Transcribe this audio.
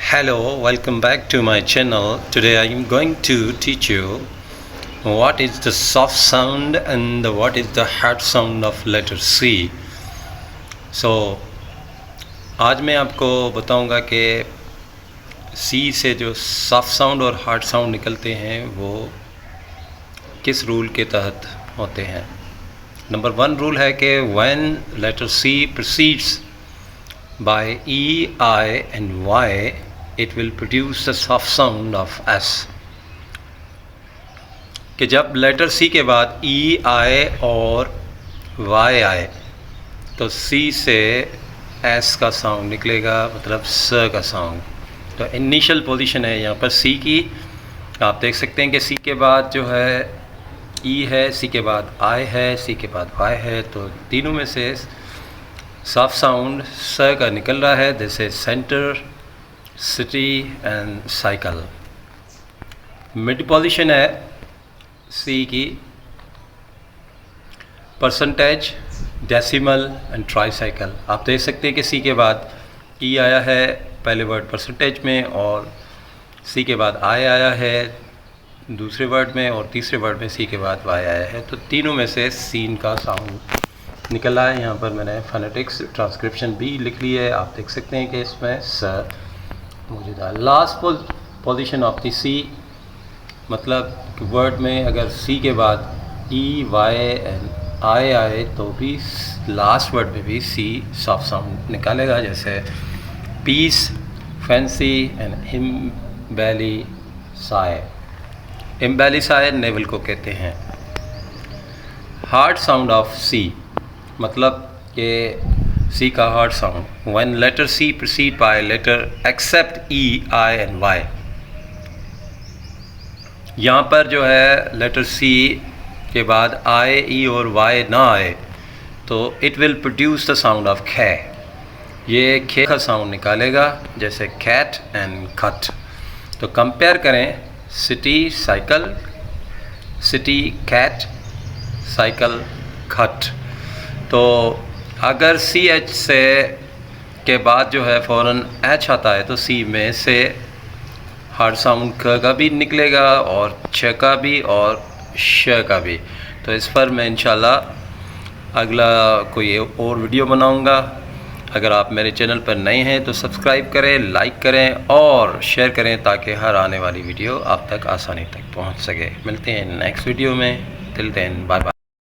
Hello, welcome back to my channel. Today I am going to teach you what is the soft sound and what is the hard sound of letter C. So आज मैं आपको बताऊंगा कि C से जो soft sound और hard sound निकलते हैं वो किस रूल के तहत होते हैं। नंबर 1 रूल है कि when letter C precedes by E, I and Y it will produce the soft sound of S। कि जब लेटर C के बाद E आए और Y आए तो C से S का साउंड निकलेगा, मतलब स का साउंड। तो इनिशियल पोजीशन है यहाँ पर C की। आप देख सकते हैं कि C के बाद जो है E है, C के बाद I है, C के बाद Y है, तो तीनों में से सॉफ्ट साउंड स का निकल रहा है। This is centre, city and cycle. Mid position है सी की, परसेंटेज, डेसिमल एंड ट्राईसाइकिल। आप देख सकते हैं कि सी के बाद ई आया है पहले वर्ड परसेंटेज में, और सी के बाद आई आया है दूसरे वर्ड में, और तीसरे वर्ड में सी के बाद वाई आया है। तो तीनों में से सीन का साउंड निकला है। यहाँ पर मैंने फोनेटिक्स ट्रांसक्रिप्शन भी लिख ली है। आप देख सकते हैं कि इसमें स मौजूद है। लास्ट पोजीशन ऑफ द सी, मतलब वर्ड में अगर सी के बाद ई, वाई एंड आई आए तो भी लास्ट वर्ड में भी सी सॉफ्ट साउंड निकालेगा, जैसे पीस, फैंसी एंड एम्बेलिसाई। एम्बेलिसाई नेवल को कहते हैं। हार्ड साउंड ऑफ सी, मतलब कि सी का hard sound when letter C precede by letter except E, I and Y. यहाँ पर जो है लेटर सी के बाद आई, ई और वाई ना आए तो it will produce the sound of खे। ये खे का साउंड निकालेगा, जैसे कैट एंड खट। तो कंपेयर करें city, cycle, city cat, cycle खट। तो अगर सी एच से के बाद जो है फ़ौरन एच आता है तो सी में से हार्ड साउंड क का भी निकलेगा और छ का भी और श का भी। तो इस पर मैं इंशाल्लाह अगला कोई और वीडियो बनाऊंगा। अगर आप मेरे चैनल पर नए हैं तो सब्सक्राइब करें, लाइक करें और शेयर करें ताकि हर आने वाली वीडियो आप तक आसानी तक पहुंच सके। मिलते हैं नेक्स्ट वीडियो में। Till then bye bye.